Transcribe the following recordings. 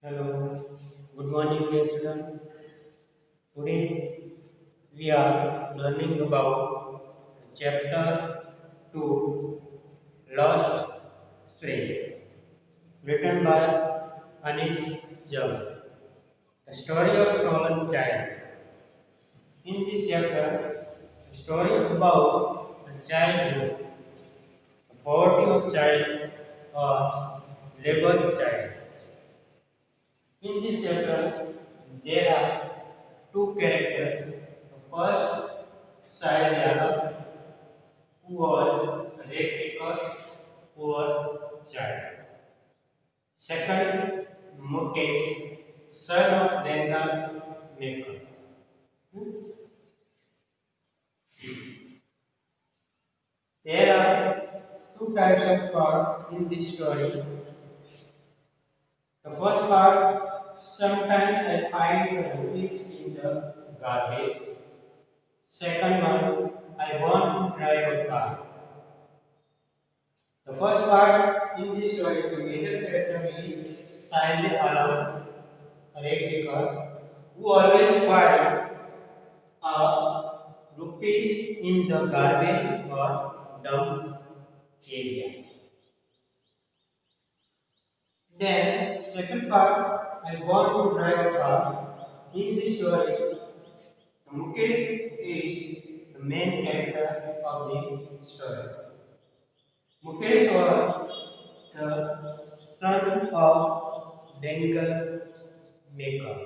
Hello, good morning, dear student. Today we are learning about chapter 2, Lost Spring, written by Anish Jam. The story of stolen child. In this chapter, the story about the childhood, the poverty of child or labor child. In this chapter, there are two characters. The first, Sai Yadav, who was a rake picker, who was child. Second, Mukesh, son of Bengal maker. There are two types of part in this story. The first part, sometimes I find the rupees in the garbage. Second one, I want to drive a car. The first part in this story, the major character is Saile Alam, a rake picker, who always find rupees in the garbage or dump area. Then, second part, I want to drive a car. In this story, Mukesh is the main character of the story. Mukesh was the son of Bengal maker.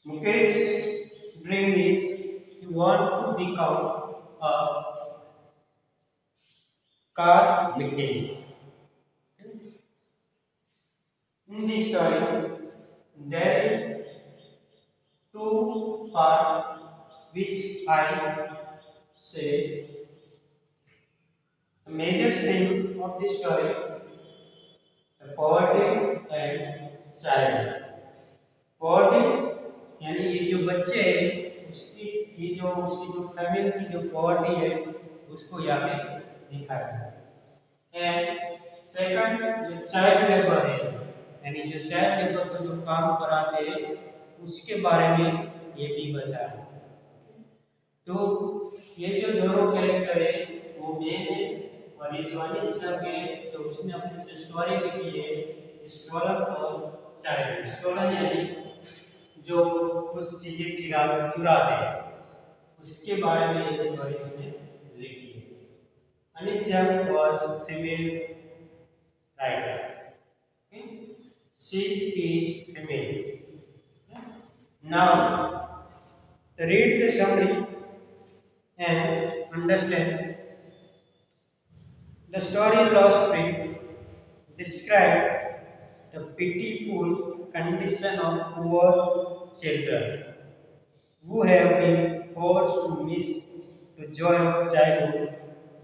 Mukesh dream is he want to become a car mechanic. In this story, there is two parts which I say. The major theme of this story, the poverty and child. Poverty यानी ये जो बच्चे हैं उसकी उसकी जो family की जो पॉवर्टी है उसको यहाँ पे दिखाया है। एंड सेकंड जो चाइल्ड लेबर है यानी जो चाइल्ड लेबर को जो काम कराते हैं उसके बारे में ये भी बताया है। तो ये जो दोनों कैरेक्टर है वो मेन है और ये जो अनिश सर है तो उसने अपनी जो स्टोरी लिखी है स्टोलन और चाइल्ड। स्टोलन यानी जो कुछ चीजें चुरा दे उसके बारे में ये स्टोरी उसने लिखी है। Anish Jain was female writer, she is female. Now read the summary and understand. The story Lost Spring describes the pitiful condition of poor children who have been forced to miss the joy of childhood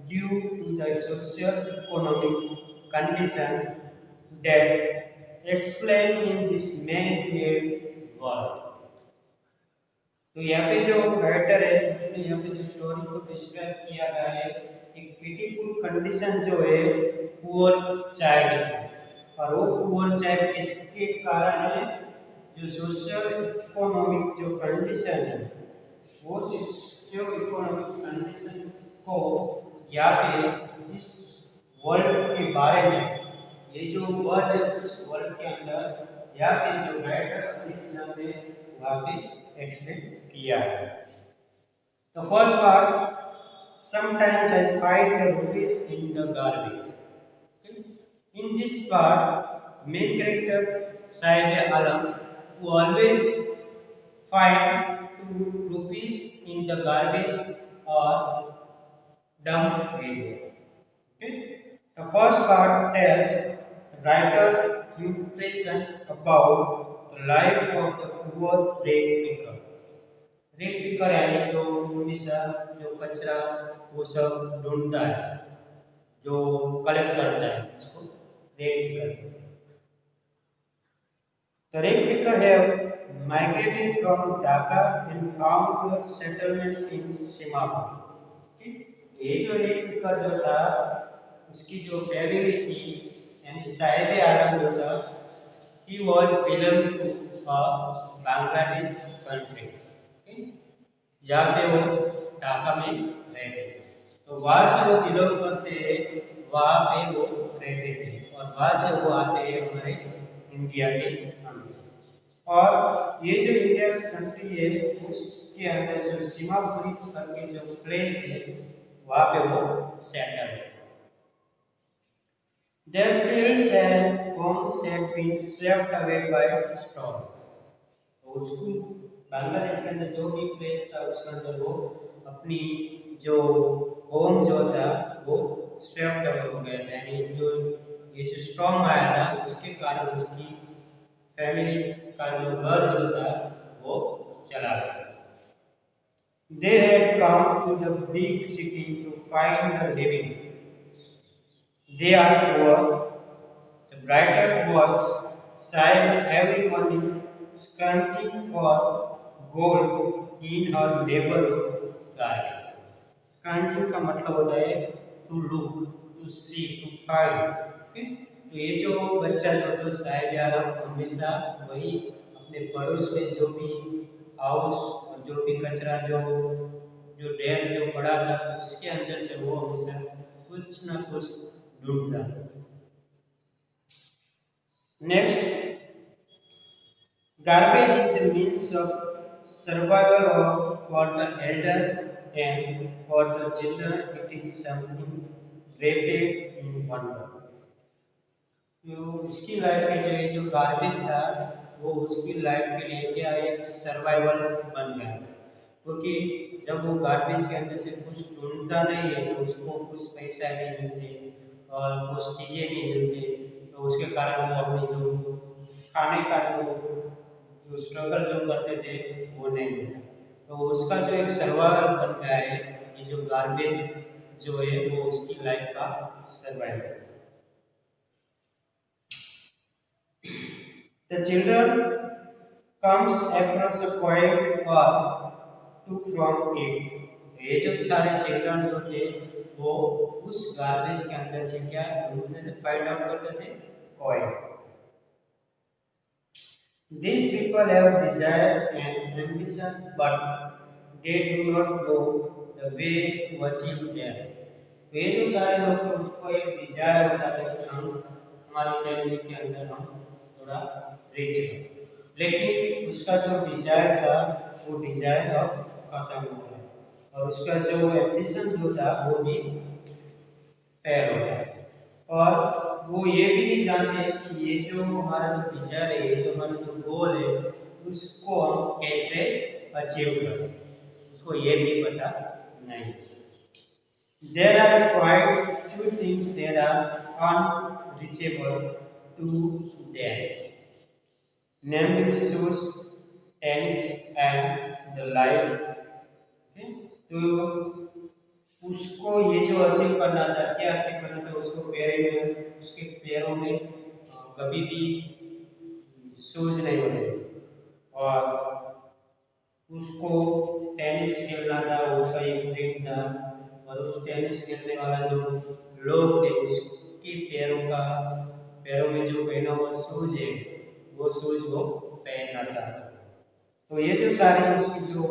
due to the socio-economic condition that explain in this man-made world. तो यहाँ पे जो writer है उसने यहाँ पे जो story को डिस्क्राइब किया गया है एक पिटीफुल कंडीशन जो है पुअर चाइल्ड है और वो पुअर चाइल्ड किसके कारण है जो सोशल इकोनॉमिक जो कंडीशन है वो सोशल इकोनॉमिक कंडीशन को यहाँ पे इस वर्ल्ड के बारे में ये जो वर्ल्ड है उस वर्ल्ड के अंदर यहाँ पे जो राइटर इस ने वहाँ पे एक्सप्लेन किया है। The first part, sometimes I find the rupees in the garbage. Okay? In this part, main character Said Alam, who always find two rupees in the garbage or dump area. Okay? The first part tells the writer impression about the life of the poor rake picker. Rake picker यानी जो हमेशा जो कचरा वो सब ढूंढता है जो कलेक्ट करता है उसको rake picker. The rake picker have migrated from Dhaka and found a settlement in Simapur। ये जो रेक पिकर जो था उसकी जो फैमिली थी यानी साहिब आलम जो था he was belong to a Bangladesh country. Okay? जहाँ पे वो ढाका में रहते थे, तो वहाँ से वो बिलोंग करते हैं, वहाँ पे वो रहते थे और वहाँ से वो आते हैं हमारे इंडिया के अंदर। और ये जो इंडिया कंट्री है उसके अंदर जो सीमापुरी करके जो प्लेस है वहाँ पे वो सेटल है। Their fields and homes had been swept away by storm. तो उसको बांग्लादेश के अंदर जो भी प्लेस था उसके अंदर वो अपनी जो होम जो था वो स्वेप्ट अवे हो गया था, यानी जो ये जो स्टॉर्म आया था उसके कारण उसकी फैमिली का जो घर जो था वो चला गया। They had come to the big city to find a living. They are poor. The brighter was sighed every morning, scrunching for gold in her neighborhood gardens. Scrunching का मतलब होता है to look, to see, to find. Okay? तो ये जो बच्चा जो तो शायद हमेशा वही अपने पड़ोस में जो भी हाउस और जो भी कचरा जो जो डैम जो पड़ा था उसके अंदर से वो हमेशा कुछ ना कुछ ढूंढता। Next, garbage is a means of survival for the elder and for the children it is something wrapped in wonder. तो उसकी लाइफ में जो ये जो गार्बेज था वो उसकी लाइफ के लिए क्या एक सर्वाइवल बन गया, क्योंकि जब वो गार्बेज के अंदर से कुछ ढूंढता नहीं है तो उसको कुछ पैसा नहीं मिलते और कुछ चीज़ें नहीं मिलती, तो उसके कारण वो अपनी जो खाने का जो स्ट्रगल जो करते थे वो नहीं मिला, तो उसका जो एक सर्वाइवल बन गया है ये जो गार्बेज जो है वो उसकी लाइफ का survival. The children comes across a quiet path took from it. ये जो सारे चिल्ड्रन जो थे वो उस गार्बेज के अंदर से क्या ढूंढते थे, फाइंड आउट करते थे coin. These people have desire and ambition, but they do not know the way to achieve them. तो ये जो सारे लोग थे उसको एक डिजायर होता था कि हम हमारी फैमिली के अंदर हम थोड़ा रिच है, लेकिन उसका जो डिजायर था वो डिजायर अब खत्म हो गया और उसका जो एम्बिशन जो था वो भी फेल हो गया। और वो ये भी नहीं जानते कि ये जो हमारा जो डिजायर है, ये जो हमारा जो गोल है उसको हम कैसे अचीव करें, उसको ये भी पता नहीं। There are quite few things that are unreachable to them, namely shoes, tents, and the like. Okay? तो उसको ये जो अचीव करना था, क्या अचीव करना था, उसको उसके पैरों में कभी भी शूज नहीं होते और उसको टेनिस खेलना था, उसका एक ड्रीम था और उस टेनिस खेलने वाला जो लोग थे उसके पैरों में जो पहना हुआ शूज है वो शूज वो पहनना चाहता। तो ये जो सारी उसकी जो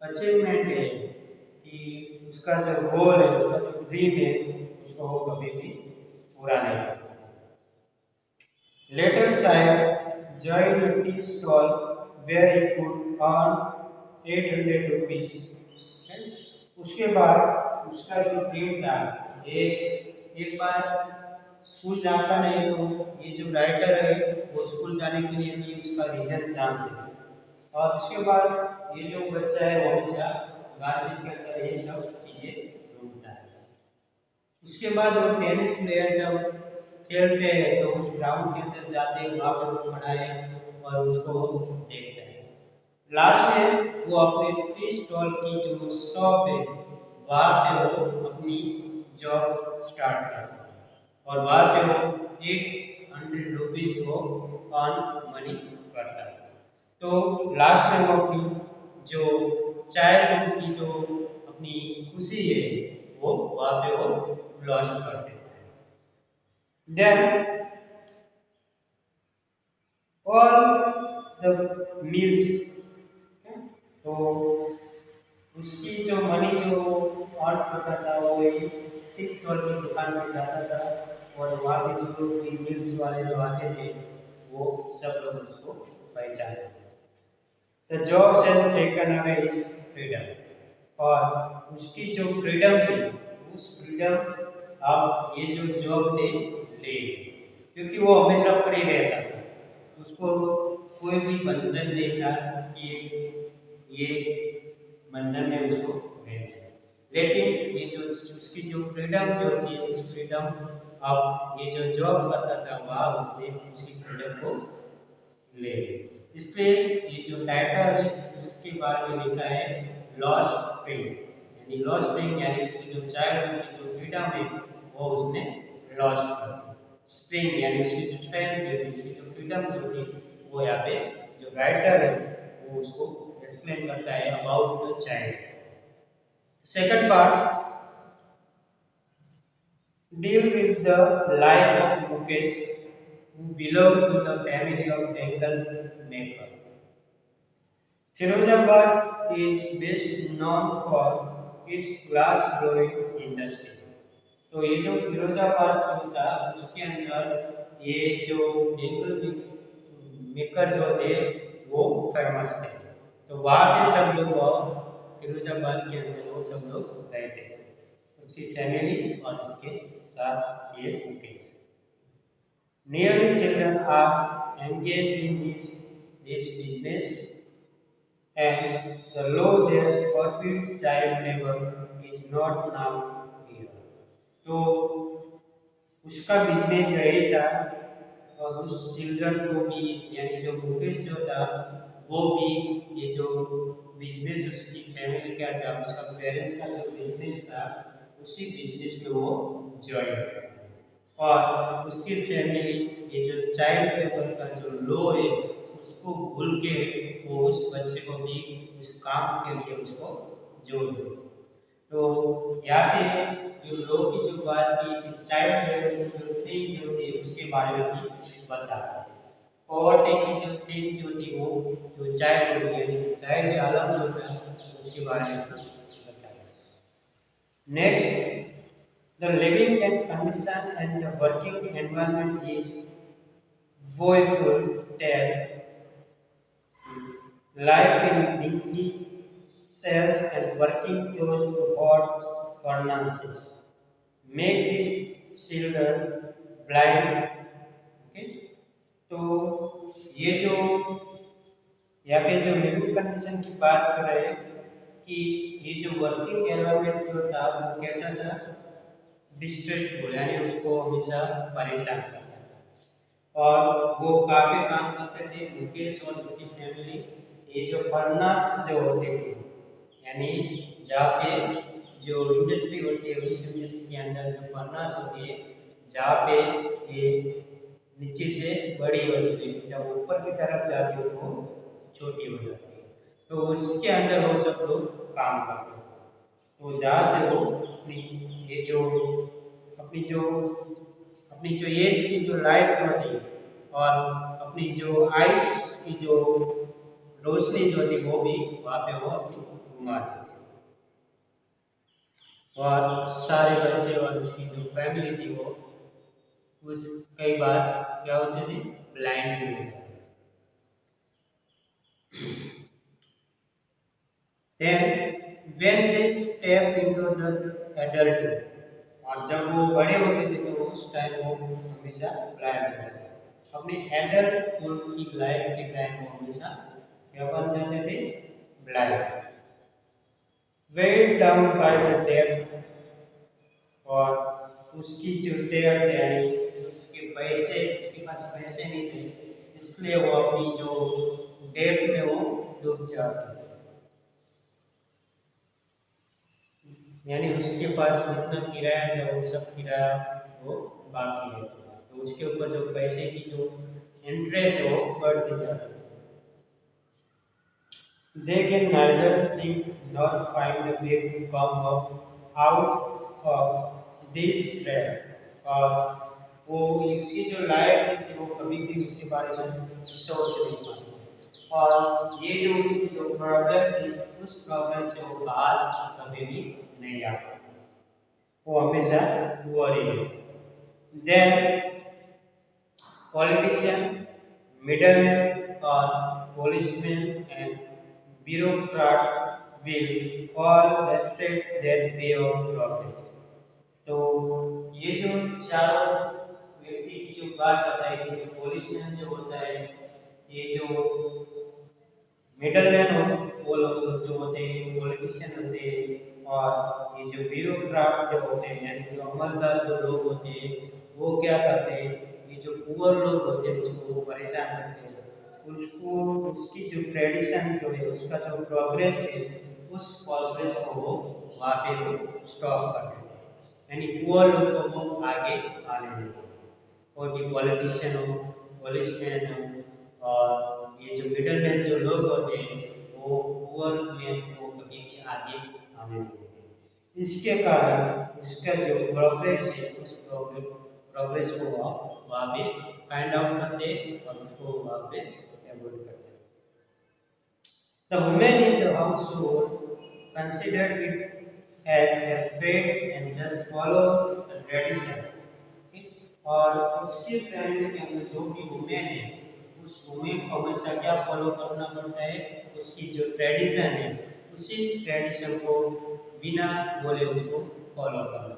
अचीवमेंट है कि उसका जो गोल है, उसका जो ड्रीम है उसको वो कभी भी पूरा नहीं करता। Later Saib joined a tea stall where he could earn 800 rupees. उसके बाद उसका जो ड्रीम था, एक बार स्कूल जाता नहीं तो ये जो राइटर है वो स्कूल जाने के लिए भी उसका रीजन जानते हैं और उसके बाद ये जो बच्चा है वो हमेशा गार्बेज के अंदर ये सब चीजें ढूंढता है। उसके बाद वो टेनिस प्लेयर जब खेलते हैं तो उस ग्राउंड के अंदर जाते हैं, वहाँ पर वो खड़ा है और उसको देखते हैं। लास्ट में वो अपने टी स्टॉल की जो शॉप है वहाँ पे वो अपनी जॉब स्टार्ट करता है और वहाँ पे वो 800 रुपीज वो अर्न मनी करता है। तो लास्ट में वो अपनी जो चाइल्डहुड की जो अपनी खुशी है वो वहाँ पे वो लॉन्च कर देता है। Then, all the meals. Okay? तो उसकी जो मनी जो अर्न करता था वो एक स्टोर की दुकान में जाता था और वहाँ पे जो भी मिल्स वाले जो आते थे वो सब लोग उसको पहचानते थे। The job has taken away his freedom और उसकी जो फ्रीडम थी उस फ्रीडम अब ये जो जॉब ने ले ली। क्योंकि वो हमेशा फ्री रहता था, उसको कोई भी बंधन नहीं था कि ये बंधन में उसको रहना है। लेकिन ये जो उसकी जो फ्रीडम जो थी उस फ्रीडम अब ये जो जॉब करता था वह उसने उसकी फ्रीडम को ले ली। इसलिए ये जो टाइटल है उसके बारे में लिखा है लॉस्ट स्प्रिंग, यानी लॉस्ट स्प्रिंग यानी उसकी जो चाइल्ड की जो फ्रीडम है वो उसने लॉस्ट कर दी। स्प्रिंग यानी उसकी जो स्ट्रेंथ जो थी उसकी जो फ्रीडम जो थी वो यहाँ पे जो राइटर है वो उसको एक्सप्लेन करता है about the child. Second part deal with the life of Mukesh, who belonged to the family of Bengal maker. Firozabad is best known for its glass blowing industry. तो ये जो फिरोजाबाद जो था उसके अंदर ये जो बेंगल मेकर जो थे वो फेमस थे। तो वहाँ पे सब लोग फिरोजाबाद के अंदर वो सब लोग रहते थे, उसकी फैमिली और उसके साथ ये Mukesh. Nearly children are engaged in this business, and the law that forbids child labor is not now here. तो उसका बिजनेस यही था और उस चिल्ड्रन को भी यानी जो मुकेश जो था वो भी ये जो बिजनेस उसकी फैमिली का था उसका पेरेंट्स का जो बिजनेस था उसी बिजनेस में वो ज्वाइन किया और उसकी फैमिली ये जो चाइल्ड लेबर का जो लॉ है उसको भूल के वो उस बच्चे को भी उस काम के लिए उसको जोड़ दिया। तो यहाँ पे जो लॉ की जो बात की कि चाइल्ड लेबर की जो थिंग जो थी उसके बारे में भी बता रहा है। पॉवर्टी की जो थिंग जो थी वो जो चाइल्ड यानी चाइल्ड आलम जो था उसके बारे में बताया। Next, the living condition and the working environment is woeful that life in dingy cells and working close to hot furnaces make these children blind. Okay? तो ये जो यहाँ पे जो लिविंग कंडीशन की बात कर रहे हैं कि ये जो वर्किंग एनवायरनमेंट जो था वो कैसा था, डिस्ट्रेसफुल यानी उसको हमेशा परेशान करता था और वो काफी काम करते थे मुकेश और उसकी फैमिली। ये जो फर्नास जो होते थे यानी जहाँ पे जो इंडस्ट्री होती है उस इंडस्ट्री के अंदर जो फर्नास होती है जहाँ पे ये नीचे से बड़ी होती है जब ऊपर की तरफ जाती है वो छोटी हो जाती है, तो उसके अंदर वो सब लोग काम करते हैं। तो जहाँ से वो ये जो अपनी जो एज की जो लाइफ होती है और अपनी जो आइस की जो रोशनी जो थी वो भी वहाँ पे वो अपनी घुमा देते और सारे बच्चे और उसकी जो फैमिली थी वो उस कई बार क्या होते थे ब्लाइंड भी हो जाते। Then when they step into the adulthood और जब वो बड़े होते थे तो उस टाइम वो हमेशा ब्लाइंड होते थे। अपने एडल्टहुड की लाइफ के टाइम वो हमेशा क्या बन जाते थे, blind. weighed down by the debt और उसकी जो डेट यानी उसके पैसे उसके पास पैसे नहीं थे इसलिए वो अपनी जो डेट में वो डूब जाते, यानी उसके पास जितना किराया था वो सब किराया वो बाकी है तो उसके ऊपर जो पैसे की जो इंटरेस्ट है वो बढ़ती जाती है। They can neither think nor find a way to come out of this trap और वो इसकी जो लाइफ थी वो कभी भी उसके बारे में सोच नहीं पाती, और ये जो उसकी जो प्रॉब्लम थी उस प्रॉब्लम से वो बाहर कभी भी नहीं आ पाती, वो हमेशा वरी है। Then politician, middlemen or policemen and bureaucrat will all restrict their way of progress. तो ये जो चारों व्यक्ति की जो बात बताई थी, जो पोलिसमैन जो होता है, ये जो मिडलमैन हो वो लोग जो होते हैं पॉलिटिशियन होते हैं, और ये जो ब्यूरोक्राट जो होते हैं यानी जो अमलदार जो लोग होते हैं वो क्या करते हैं, ये जो पुअर लोग होते हैं उसको वो परेशान करते हैं, उसको उसकी जो ट्रेडिशन जो है उसका जो प्रोग्रेस है उस प्रोग्रेस को वो वहाँ पे वो स्टॉप कर देते हैं, यानी पुअर लोग को वो आगे आने देते हैं। और ये पॉलिटिशियन हो, पुलिसमैन हो, और ये जो मिडल मैन जो लोग होते हैं वो पुअर मैन को कभी भी आगे आने नहीं देते। इसके कारण इसका जो प्रोग्रेस है उस प्रोग्रेस को वहाँ पे फाइंड आउट करते हैं और उसको वहाँ पे एवॉइड करते हैं। The women in the household considered it as their fate and just follow the tradition. और उसके फैमिली के अंदर जो भी वुमेन है उस वुमेन को हमेशा क्या फॉलो करना पड़ता है, उसकी जो ट्रेडिशन है उसी ट्रेडिशन को बिना बोले उसको फॉलो करना,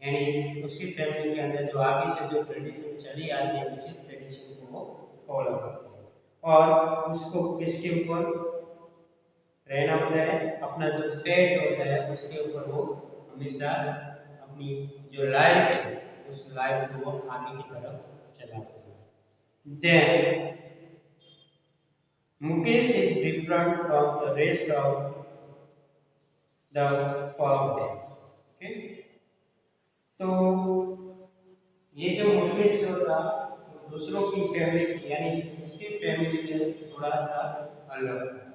यानी उसकी फैमिली के अंदर जो आगे से जो ट्रेडिशन चली आती है उसी ट्रेडिशन को वो फॉलो करते हैं, और उसको किसके ऊपर रहना होता है, अपना जो फेट होता है उसके ऊपर वो हमेशा अपनी जो लाइफ है उस लाइफ को वो आगे की तरफ चलाते हैं। Then Mukesh is different from the rest of the form, okay. तो ये जो मुकेश जो था दूसरों की फैमिली यानी इसकी फैमिली में थोड़ा सा अलग था।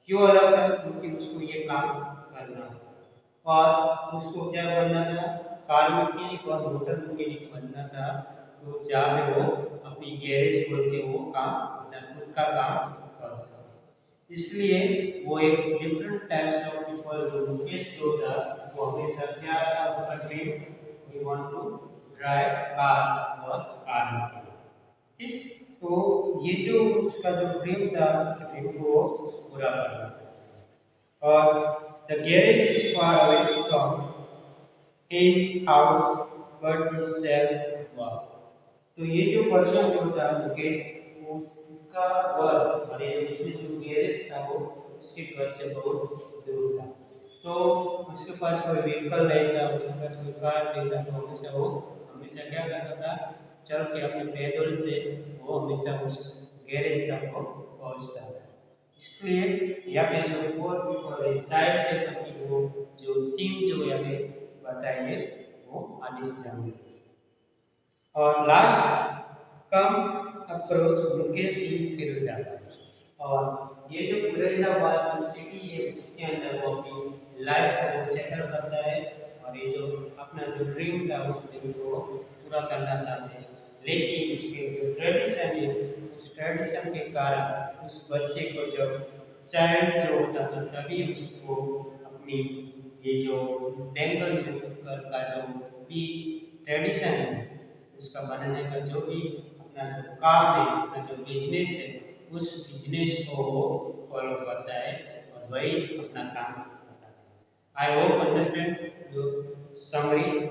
क्यों अलग था? क्योंकि उसको ये काम करना और उसको क्या बनना था, कार मैकेनिक और मोटर मैकेनिक बनना था। तो जहाँ पे वो अपनी गैरेज खोल के वो काम अपना खुद का काम कर सके, इसलिए वो एक डिफरेंट टाइप्स ऑफ पीपल जो मुकेश जो था वो हमेशा क्या था उसका dream, he want to drive car और कार मैकेनिक, ठीक। तो ये जो उसका जो ड्रीम था उस ड्रीम को पूरा करना था। और the garage is far away from his house but his self work. तो ये जो पर्सन जो था मुकेश उसका घर और ये उसमें जो गैरेज था वो उसके घर से बहुत दूर था। तो उसके पास कोई व्हीकल नहीं था, उसके पास कोई कार नहीं था, तो हमेशा वो हमेशा क्या करता था, चल के अपने पैदल से वो हमेशा उस गैरेज तक वो पहुंचता था। इसलिए यहाँ पे जो फोर पीपल है चाइल्ड के प्रति वो जो थीम जो यहाँ पे बताई है वो आगे से जाएंगे। और लास्ट कम अक्रॉस मुकेश इन फिरोजाबाद, और ये जो फिरोजाबाद सिटी है उसके अंदर वो अपनी लाइफ को सेटल करता है, और ये जो अपना जो ड्रीम था उस ड्रीम को पूरा करना चाहते हैं। लेकिन उसके जो ट्रेडिशन है उस ट्रेडिशन के कारण उस बच्चे को जब चाइल्ड जो होता था तभी उसको अपनी ये जो बेंगल का जो भी ट्रेडिशन है उसका बनाने का जो भी अपना जो काम है, अपना जो बिजनेस है उस बिजनेस को वो फॉलो करता है और वही अपना काम करता है। I hope understand your summary.